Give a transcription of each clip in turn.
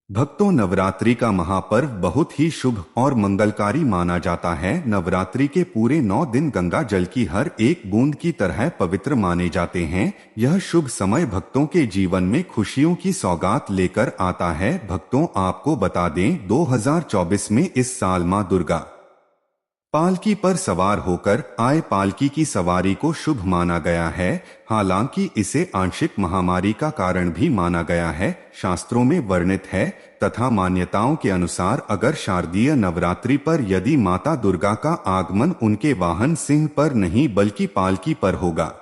भक्तों, नवरात्रि का महापर्व बहुत ही शुभ और मंगलकारी माना जाता है। नवरात्रि के पूरे 9 दिन गंगा जल की हर एक बूंद की तरह पवित्र माने जाते हैं। यह शुभ समय भक्तों के जीवन में खुशियों की सौगात लेकर आता है। भक्तों, आपको बता दें, 2024 में इस साल मां दुर्गा पालकी पर सवार होकर आए पालकी की सवारी को शुभ माना गया है। हालांकि इसे आंशिक महामारी का कारण भी माना गया है, शास्त्रों में वर्णित है। तथा मान्यताओं के अनुसार अगर शारदीय नवरात्रि पर यदि माता दुर्गा का आगमन उनके वाहन सिंह पर नहीं बल्कि पालकी पर होगा।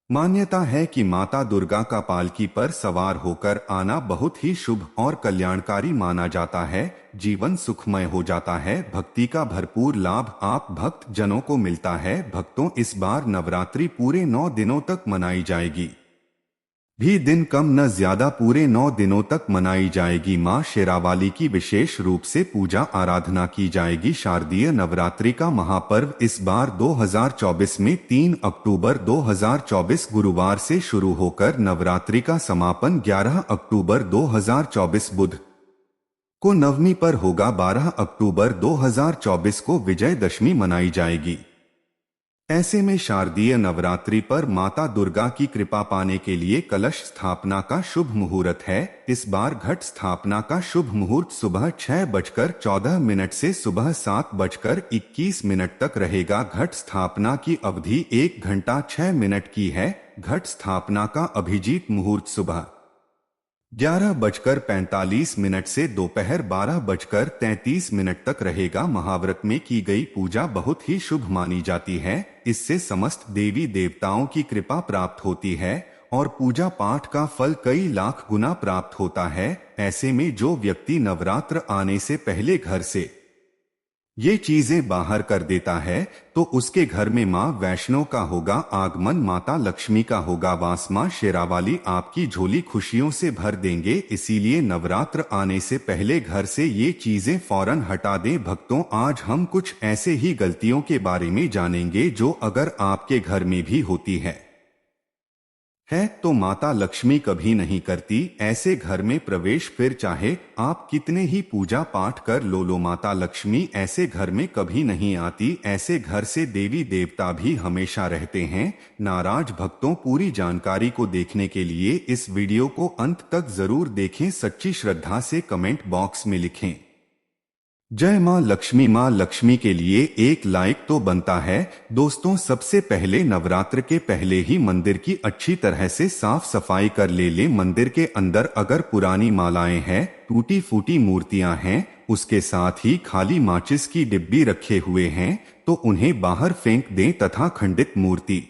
मान्यता है कि माता दुर्गा का पालकी पर सवार होकर आना बहुत ही शुभ और कल्याणकारी माना जाता है। जीवन सुखमय हो जाता है। भक्ति का भरपूर लाभ आप भक्त जनों को मिलता है। भक्तों, इस बार नवरात्रि पूरे 9 दिनों तक मनाई जाएगी। भी दिन कम न ज्यादा पूरे 9 दिनों तक मनाई जाएगी। मां शेरावाली की विशेष रूप से पूजा आराधना की जाएगी। शारदीय नवरात्रि का महापर्व इस बार 2024 में 3 अक्टूबर 2024 गुरुवार से शुरू होकर नवरात्रि का समापन 11 अक्टूबर 2024 बुध को नवमी पर होगा। 12 अक्टूबर 2024 को विजयदशमी मनाई जाएगी। ऐसे में शारदीय नवरात्रि पर माता दुर्गा की कृपा पाने के लिए कलश स्थापना का शुभ मुहूर्त है। इस बार घट स्थापना का शुभ मुहूर्त सुबह 6:14 से सुबह 7:21 तक रहेगा। घट स्थापना की अवधि 1 घंटा 6 मिनट की है। घट स्थापना का अभिजीत मुहूर्त सुबह 11:45 से दोपहर 12:33 तक रहेगा। महाव्रत में की गई पूजा बहुत ही शुभ मानी जाती है। इससे समस्त देवी देवताओं की कृपा प्राप्त होती है और पूजा पाठ का फल कई लाख गुना प्राप्त होता है। ऐसे में जो व्यक्ति नवरात्र आने से पहले घर से ये चीजें बाहर कर देता है तो उसके घर में मां वैष्णो का होगा आगमन, माता लक्ष्मी का होगा वास। मां शेरावाली आपकी झोली खुशियों से भर देंगे। इसीलिए नवरात्र आने से पहले घर से ये चीजें फौरन हटा दें। भक्तों, आज हम कुछ ऐसे ही गलतियों के बारे में जानेंगे जो अगर आपके घर में भी होती है तो माता लक्ष्मी कभी नहीं करती ऐसे घर में प्रवेश। फिर चाहे आप कितने ही पूजा पाठ कर लो, माता लक्ष्मी ऐसे घर में कभी नहीं आती। ऐसे घर से देवी देवता भी हमेशा रहते हैं नाराज। भक्तों, पूरी जानकारी को देखने के लिए इस वीडियो को अंत तक जरूर देखें। सच्ची श्रद्धा से कमेंट बॉक्स में लिखें जय मां लक्ष्मी। मां लक्ष्मी के लिए एक लाइक तो बनता है। दोस्तों, सबसे पहले नवरात्र के पहले ही मंदिर की अच्छी तरह से साफ सफाई कर ले। मंदिर के अंदर अगर पुरानी मालाएं हैं, टूटी फूटी मूर्तियां हैं, उसके साथ ही खाली माचिस की डिब्बी रखे हुए हैं तो उन्हें बाहर फेंक दें तथा खंडित मूर्ति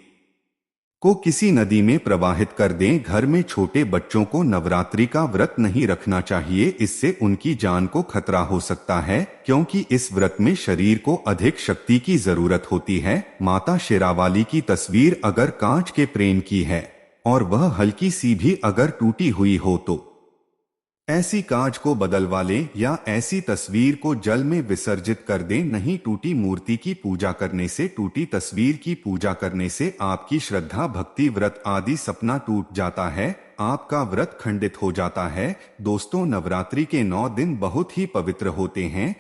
को किसी नदी में प्रवाहित कर दें। घर में छोटे बच्चों को नवरात्रि का व्रत नहीं रखना चाहिए। इससे उनकी जान को खतरा हो सकता है क्योंकि इस व्रत में शरीर को अधिक शक्ति की जरूरत होती है। माता शेरावाली की तस्वीर अगर कांच के फ्रेम की है और वह हल्की सी भी अगर टूटी हुई हो तो ऐसी कांच को बदलवा लें या ऐसी तस्वीर को जल में विसर्जित कर दें। नहीं, टूटी मूर्ति की पूजा करने से, टूटी तस्वीर की पूजा करने से आपकी श्रद्धा, भक्ति, व्रत आदि सपना टूट जाता है, आपका व्रत खंडित हो जाता है। दोस्तों, नवरात्रि के 9 दिन बहुत ही पवित्र होते हैं।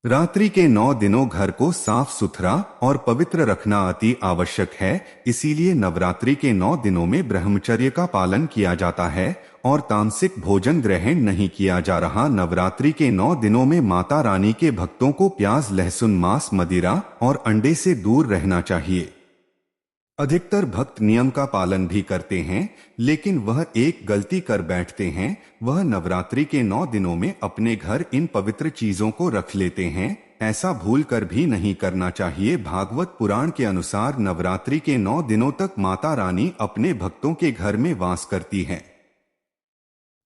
रात्रि के 9 दिनों घर को साफ सुथरा और पवित्र रखना अति आवश्यक है। इसीलिए नवरात्रि के 9 दिनों में ब्रह्मचर्य का पालन किया जाता है और तामसिक भोजन ग्रहण नहीं किया जा रहा। नवरात्रि के 9 दिनों में माता रानी के भक्तों को प्याज, लहसुन, मांस, मदिरा और अंडे से दूर रहना चाहिए। अधिकतर भक्त नियम का पालन भी करते हैं, लेकिन वह एक गलती कर बैठते हैं। वह नवरात्रि के 9 दिनों में अपने घर इन पवित्र चीजों को रख लेते हैं। ऐसा भूल कर भी नहीं करना चाहिए। भागवत पुराण के अनुसार नवरात्रि के 9 दिनों तक माता रानी अपने भक्तों के घर में वास करती हैं।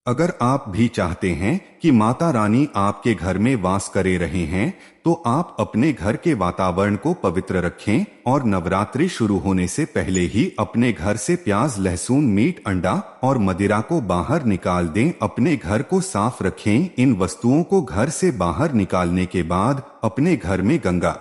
अगर आप भी चाहते हैं कि माता रानी आपके घर में वास करे रहे हैं तो आप अपने घर के वातावरण को पवित्र रखें और नवरात्रि शुरू होने से पहले ही अपने घर से प्याज, लहसुन, मीट, अंडा और मदिरा को बाहर निकाल दें। अपने घर को साफ रखें। इन वस्तुओं को घर से बाहर निकालने के बाद अपने घर में गंगा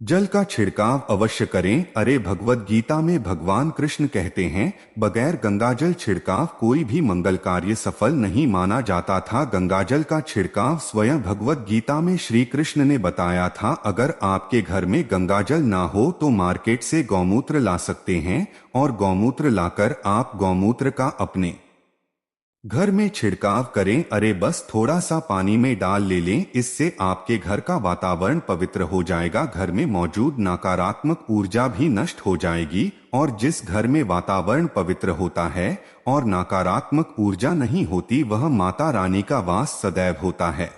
जल का छिड़काव अवश्य करें। अरे भगवद गीता में भगवान कृष्ण कहते हैं, बगैर गंगाजल छिड़काव कोई भी मंगल कार्य सफल नहीं माना जाता था। गंगाजल का छिड़काव स्वयं भगवद गीता में श्री कृष्ण ने बताया था। अगर आपके घर में गंगाजल ना हो तो मार्केट से गौमूत्र ला सकते हैं और गौमूत्र लाकर आप गौमूत्र का अपने घर में छिड़काव करें। अरे बस थोड़ा सा पानी में डाल ले लें, इससे आपके घर का वातावरण पवित्र हो जाएगा। घर में मौजूद नकारात्मक ऊर्जा भी नष्ट हो जाएगी और जिस घर में वातावरण पवित्र होता है और नकारात्मक ऊर्जा नहीं होती, वह माता रानी का वास सदैव होता है।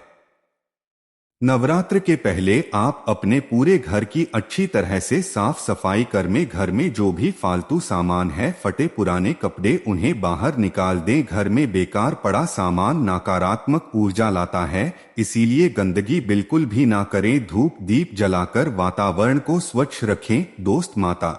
नवरात्र के पहले आप अपने पूरे घर की अच्छी तरह से साफ सफाई कर में घर में जो भी फालतू सामान है, फटे पुराने कपड़े, उन्हें बाहर निकाल दें। घर में बेकार पड़ा सामान नकारात्मक ऊर्जा लाता है, इसीलिए गंदगी बिल्कुल भी ना करें। धूप दीप जलाकर वातावरण को स्वच्छ रखें। दोस्त, माता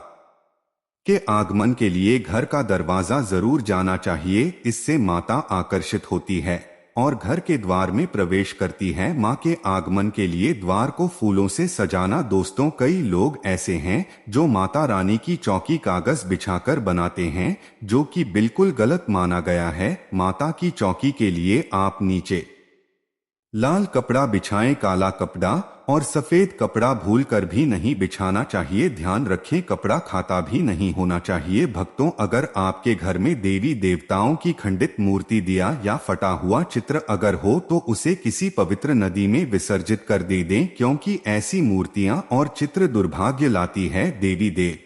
के आगमन के लिए घर का दरवाजा जरूर जाना चाहिए, इससे माता आकर्षित होती है और घर के द्वार में प्रवेश करती है। मां के आगमन के लिए द्वार को फूलों से सजाना। दोस्तों, कई लोग ऐसे हैं जो माता रानी की चौकी कागज बिछाकर बनाते हैं, जो कि बिल्कुल गलत माना गया है। माता की चौकी के लिए आप नीचे लाल कपड़ा बिछाएं, काला कपड़ा और सफेद कपड़ा भूलकर भी नहीं बिछाना चाहिए। ध्यान रखें, कपड़ा खाता भी नहीं होना चाहिए। भक्तों, अगर आपके घर में देवी देवताओं की खंडित मूर्ति, दिया या फटा हुआ चित्र अगर हो तो उसे किसी पवित्र नदी में विसर्जित कर दे दें, क्योंकि ऐसी मूर्तियां और चित्र दुर्भाग्य लाती है। देवी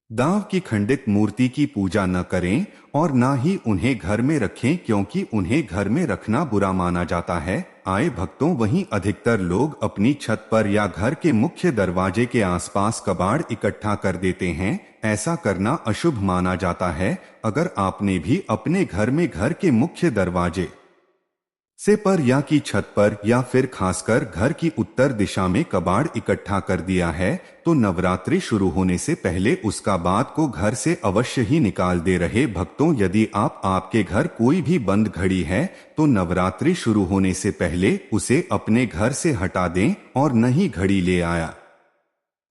दाव की खंडित मूर्ति की पूजा न करें और ना ही उन्हें घर में रखें, क्योंकि उन्हें घर में रखना बुरा माना जाता है। आए भक्तों, वहीं अधिकतर लोग अपनी छत पर या घर के मुख्य दरवाजे के आसपास कबाड़ इकट्ठा कर देते हैं। ऐसा करना अशुभ माना जाता है। अगर आपने भी अपने घर में घर के मुख्य दरवाजे से पर या की छत पर या फिर खासकर घर की उत्तर दिशा में कबाड़ इकट्ठा कर दिया है, तो नवरात्रि शुरू होने से पहले उसका बाद को घर से अवश्य ही निकाल दे। रहे भक्तों, यदि आपके घर कोई भी बंद घड़ी है तो नवरात्रि शुरू होने से पहले उसे अपने घर से हटा दें और नई घड़ी ले आया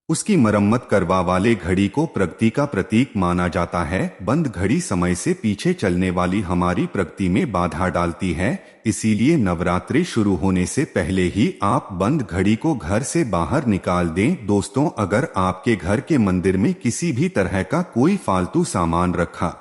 उसकी मरम्मत करवा वाले घड़ी को प्रगति का प्रतीक माना जाता है। बंद घड़ी समय से पीछे चलने वाली हमारी प्रगति में बाधा डालती है, इसीलिए नवरात्रि शुरू होने से पहले ही आप बंद घड़ी को घर से बाहर निकाल दें। दोस्तों, अगर आपके घर के मंदिर में किसी भी तरह का कोई फालतू सामान रखा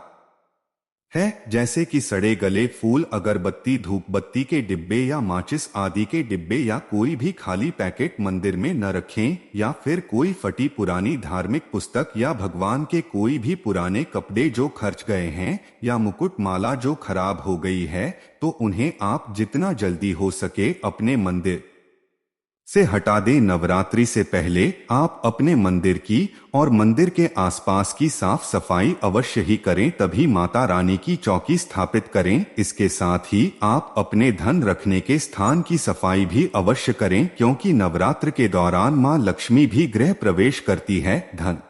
है, जैसे कि सड़े गले फूल, अगरबत्ती, धूपबत्ती के डिब्बे या माचिस आदि के डिब्बे या कोई भी खाली पैकेट मंदिर में न रखें, या फिर कोई फटी पुरानी धार्मिक पुस्तक या भगवान के कोई भी पुराने कपड़े जो खर्च गए हैं या मुकुट माला जो खराब हो गई है, तो उन्हें आप जितना जल्दी हो सके अपने मंदिर से हटा दें। नवरात्रि से पहले आप अपने मंदिर की और मंदिर के आसपास की साफ सफाई अवश्य ही करें, तभी माता रानी की चौकी स्थापित करें। इसके साथ ही आप अपने धन रखने के स्थान की सफाई भी अवश्य करें, क्योंकि नवरात्र के दौरान मां लक्ष्मी भी गृह प्रवेश करती है। धन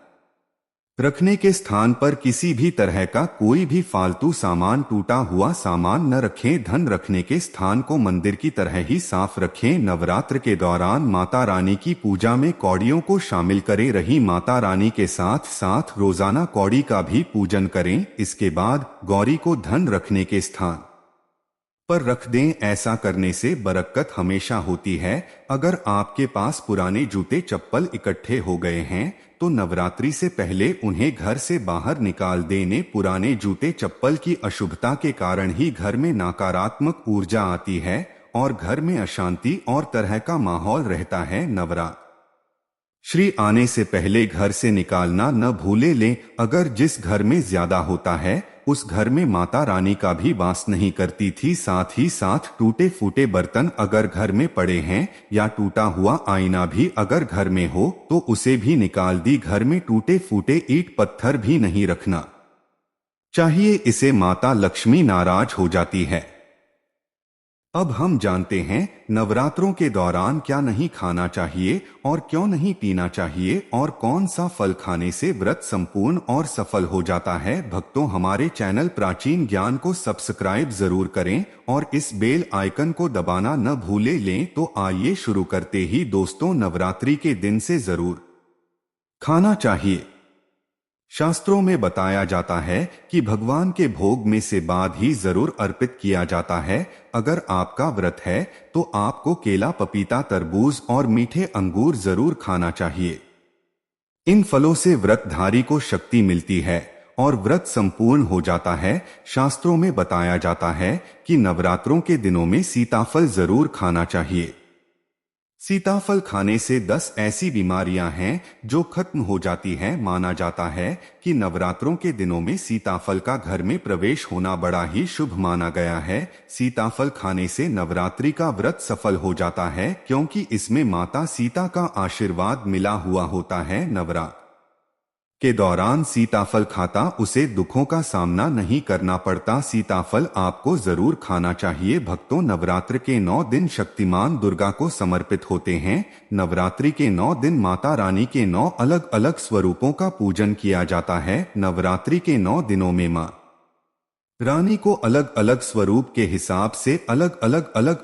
रखने के स्थान पर किसी भी तरह का कोई भी फालतू सामान, टूटा हुआ सामान न रखें। धन रखने के स्थान को मंदिर की तरह ही साफ रखें। नवरात्र के दौरान माता रानी की पूजा में कौड़ियों को शामिल करें। रही माता रानी के साथ साथ रोजाना कौड़ी का भी पूजन करें। इसके बाद गौरी को धन रखने के स्थान पर रख दें। ऐसा करने से बरकत हमेशा होती है। अगर आपके पास पुराने जूते चप्पल इकट्ठे हो गए हैं तो नवरात्रि से पहले उन्हें घर से बाहर निकाल देने। पुराने जूते चप्पल की अशुभता के कारण ही घर में नकारात्मक ऊर्जा आती है और घर में अशांति और तरह का माहौल रहता है। नवरात्रि आने से पहले घर से निकालना न भूले लें। अगर जिस घर में ज्यादा होता है उस घर में माता रानी का भी वास नहीं करती थी। साथ ही साथ टूटे फूटे बर्तन अगर घर में पड़े हैं या टूटा हुआ आईना भी अगर घर में हो तो उसे भी निकाल दी। घर में टूटे फूटे ईंट पत्थर भी नहीं रखना चाहिए, इसे माता लक्ष्मी नाराज हो जाती है। अब हम जानते हैं नवरात्रों के दौरान क्या नहीं खाना चाहिए और क्यों नहीं पीना चाहिए और कौन सा फल खाने से व्रत संपूर्ण और सफल हो जाता है। भक्तों, हमारे चैनल प्राचीन ज्ञान को सब्सक्राइब जरूर करें और इस बेल आइकन को दबाना न भूले लें। तो आइए शुरू करते ही दोस्तों, नवरात्रि के दिन से जरूर खाना चाहिए। शास्त्रों में बताया जाता है कि भगवान के भोग में से बाद ही जरूर अर्पित किया जाता है। अगर आपका व्रत है तो आपको केला, पपीता, तरबूज और मीठे अंगूर जरूर खाना चाहिए। इन फलों से व्रतधारी को शक्ति मिलती है और व्रत संपूर्ण हो जाता है। शास्त्रों में बताया जाता है कि नवरात्रों के दिनों में सीताफल जरूर खाना चाहिए। सीताफल खाने से 10 ऐसी बीमारियां हैं जो खत्म हो जाती हैं। माना जाता है कि नवरात्रों के दिनों में सीताफल का घर में प्रवेश होना बड़ा ही शुभ माना गया है। सीताफल खाने से नवरात्रि का व्रत सफल हो जाता है क्योंकि इसमें माता सीता का आशीर्वाद मिला हुआ होता है। नवरात्र के दौरान सीताफल खाता उसे दुखों का सामना नहीं करना पड़ता। सीताफल आपको जरूर खाना चाहिए। भक्तों, नवरात्र के 9 दिन शक्तिमान दुर्गा को समर्पित होते हैं। नवरात्रि के 9 दिन माता रानी के 9 अलग अलग स्वरूपों का पूजन किया जाता है। नवरात्रि के 9 दिनों में मां रानी को अलग अलग स्वरूप के हिसाब से अलग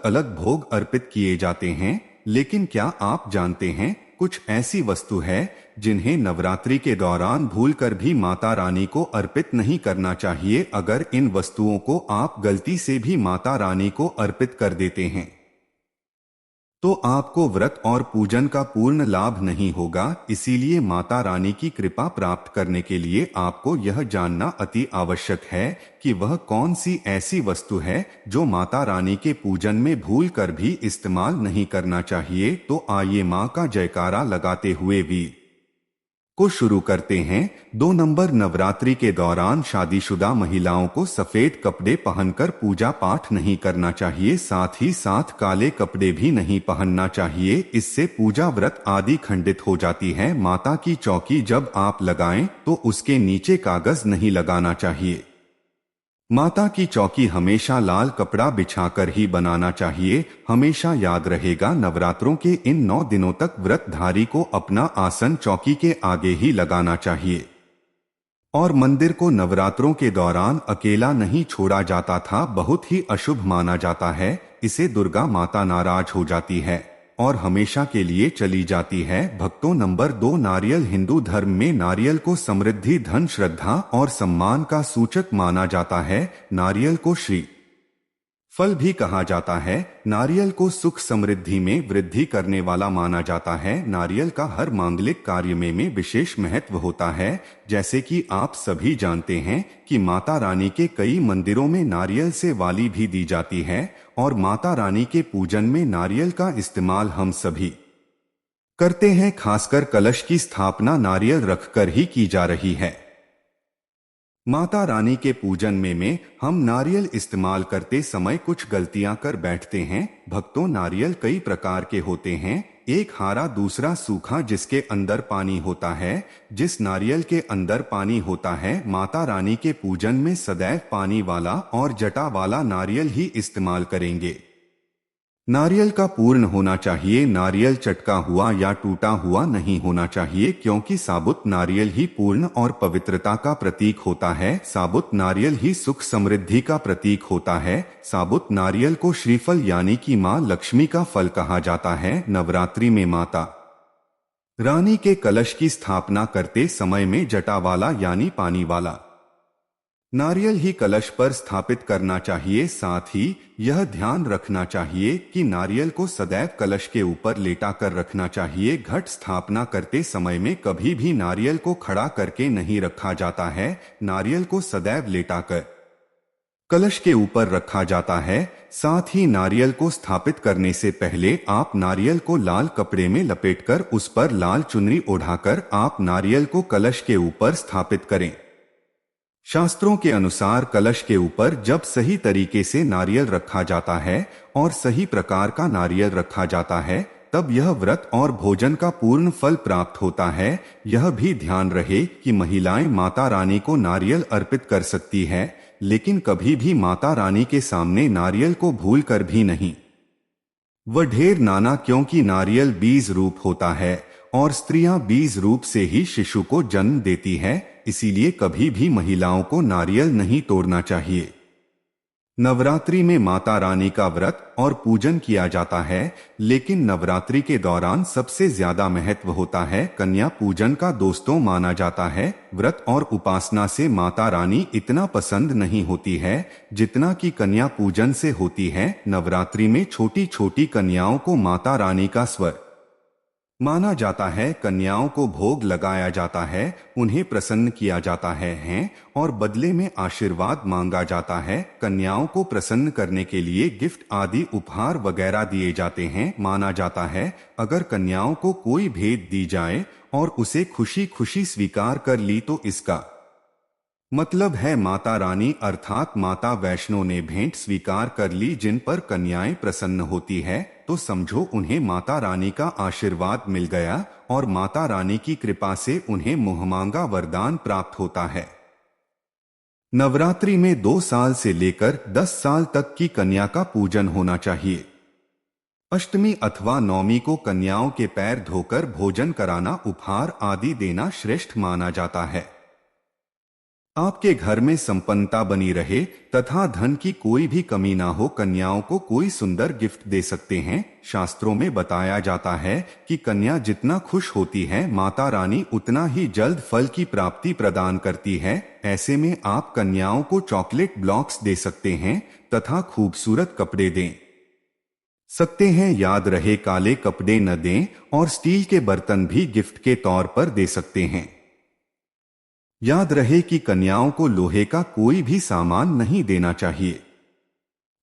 अलग भोग अर्पित किए जाते हैं। लेकिन क्या आप जानते हैं, कुछ ऐसी वस्तु है जिन्हें नवरात्रि के दौरान भूलकर भी माता रानी को अर्पित नहीं करना चाहिए। अगर इन वस्तुओं को आप गलती से भी माता रानी को अर्पित कर देते हैं तो आपको व्रत और पूजन का पूर्ण लाभ नहीं होगा। इसीलिए माता रानी की कृपा प्राप्त करने के लिए आपको यह जानना अति आवश्यक है कि वह कौन सी ऐसी वस्तु है जो माता रानी के पूजन में भूल कर भी इस्तेमाल नहीं करना चाहिए। तो आइए मां का जयकारा लगाते हुए वीर को शुरू करते हैं। 2 नंबर, नवरात्रि के दौरान शादीशुदा महिलाओं को सफेद कपड़े पहनकर पूजा पाठ नहीं करना चाहिए। साथ ही साथ काले कपड़े भी नहीं पहनना चाहिए। इससे पूजा व्रत आदि खंडित हो जाती है। माता की चौकी जब आप लगाएं तो उसके नीचे कागज नहीं लगाना चाहिए। माता की चौकी हमेशा लाल कपड़ा बिछाकर ही बनाना चाहिए। हमेशा याद रहेगा, नवरात्रों के इन 9 दिनों तक व्रतधारी को अपना आसन चौकी के आगे ही लगाना चाहिए और मंदिर को नवरात्रों के दौरान अकेला नहीं छोड़ा जाता था। बहुत ही अशुभ माना जाता है। इसे दुर्गा माता नाराज हो जाती है और हमेशा के लिए चली जाती है। भक्तों, नंबर 2, नारियल। हिंदू धर्म में नारियल को समृद्धि, धन, श्रद्धा और सम्मान का सूचक माना जाता है। नारियल को श्री फल भी कहा जाता है। नारियल को सुख समृद्धि में वृद्धि करने वाला माना जाता है। नारियल का हर मांगलिक कार्य में विशेष महत्व होता है। जैसे कि आप सभी जानते हैं कि माता रानी के कई मंदिरों में नारियल से वाली भी दी जाती है और माता रानी के पूजन में नारियल का इस्तेमाल हम सभी करते हैं। खासकर कलश की स्थापना नारियल रखकर ही की जा रही है। माता रानी के पूजन में हम नारियल इस्तेमाल करते समय कुछ गलतियां कर बैठते हैं। भक्तों, नारियल कई प्रकार के होते हैं। एक हरा, दूसरा सूखा जिसके अंदर पानी होता है। जिस नारियल के अंदर पानी होता है, माता रानी के पूजन में सदैव पानी वाला और जटा वाला नारियल ही इस्तेमाल करेंगे। नारियल का पूर्ण होना चाहिए। नारियल चटका हुआ या टूटा हुआ नहीं होना चाहिए क्योंकि साबुत नारियल ही पूर्ण और पवित्रता का प्रतीक होता है। साबुत नारियल ही सुख समृद्धि का प्रतीक होता है। साबुत नारियल को श्रीफल यानी कि मां लक्ष्मी का फल कहा जाता है। नवरात्रि में माता रानी के कलश की स्थापना करते समय में जटा वाला यानी पानी वाला नारियल ही कलश पर स्थापित करना चाहिए। साथ ही यह ध्यान रखना चाहिए कि नारियल को सदैव कलश के ऊपर लेटा कर रखना चाहिए। घट स्थापना करते समय में कभी भी नारियल को खड़ा करके नहीं रखा जाता है। नारियल को सदैव लेटाकर कलश के ऊपर रखा जाता है। साथ ही नारियल को स्थापित करने से पहले आप नारियल को लाल कपड़े में लपेटकर उस पर लाल चुनरी ओढ़ाकर आप नारियल को कलश के ऊपर स्थापित करें। शास्त्रों के अनुसार कलश के ऊपर जब सही तरीके से नारियल रखा जाता है और सही प्रकार का नारियल रखा जाता है, तब यह व्रत और भोजन का पूर्ण फल प्राप्त होता है। यह भी ध्यान रहे कि महिलाएं माता रानी को नारियल अर्पित कर सकती है, लेकिन कभी भी माता रानी के सामने नारियल को भूल कर भी नहीं। वह ढेर नाना, क्योंकि नारियल बीज रूप होता है और स्त्रियां बीज रूप से ही शिशु को जन्म देती है, इसीलिए कभी भी महिलाओं को नारियल नहीं तोड़ना चाहिए। नवरात्रि में माता रानी का व्रत और पूजन किया जाता है, लेकिन नवरात्रि के दौरान सबसे ज्यादा महत्व होता है कन्या पूजन का। दोस्तों, माना जाता है व्रत और उपासना से माता रानी इतना पसंद नहीं होती है जितना कि कन्या पूजन से होती है। नवरात्रि में छोटी छोटी कन्याओं को माता रानी का स्वर माना जाता है। कन्याओं को भोग लगाया जाता है, उन्हें प्रसन्न किया जाता है और बदले में आशीर्वाद मांगा जाता है। कन्याओं को प्रसन्न करने के लिए गिफ्ट आदि उपहार वगैरह दिए जाते हैं। माना जाता है अगर कन्याओं को कोई भेंट दी जाए और उसे खुशी खुशी स्वीकार कर ली तो इसका मतलब है माता रानी अर्थात माता वैष्णो ने भेंट स्वीकार कर ली। जिन पर कन्याएं प्रसन्न होती है तो समझो उन्हें माता रानी का आशीर्वाद मिल गया और माता रानी की कृपा से उन्हें मुहमांगा वरदान प्राप्त होता है। नवरात्रि में 2 साल से लेकर 10 साल तक की कन्या का पूजन होना चाहिए। अष्टमी अथवा नवमी को कन्याओं के पैर धोकर भोजन कराना, उपहार आदि देना श्रेष्ठ माना जाता है। आपके घर में संपन्नता बनी रहे तथा धन की कोई भी कमी ना हो, कन्याओं को कोई सुंदर गिफ्ट दे सकते हैं। शास्त्रों में बताया जाता है कि कन्या जितना खुश होती है माता रानी उतना ही जल्द फल की प्राप्ति प्रदान करती है। ऐसे में आप कन्याओं को चॉकलेट ब्लॉक्स दे सकते हैं तथा खूबसूरत कपड़े दें सकते हैं। याद रहे काले कपड़े न दें और स्टील के बर्तन भी गिफ्ट के तौर पर दे सकते हैं। याद रहे कि कन्याओं को लोहे का कोई भी सामान नहीं देना चाहिए।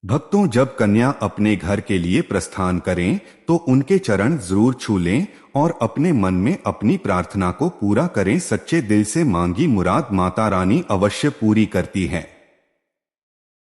भक्तों, जब कन्या अपने घर के लिए प्रस्थान करें तो उनके चरण जरूर छू लें और अपने मन में अपनी प्रार्थना को पूरा करें। सच्चे दिल से मांगी मुराद माता रानी अवश्य पूरी करती है।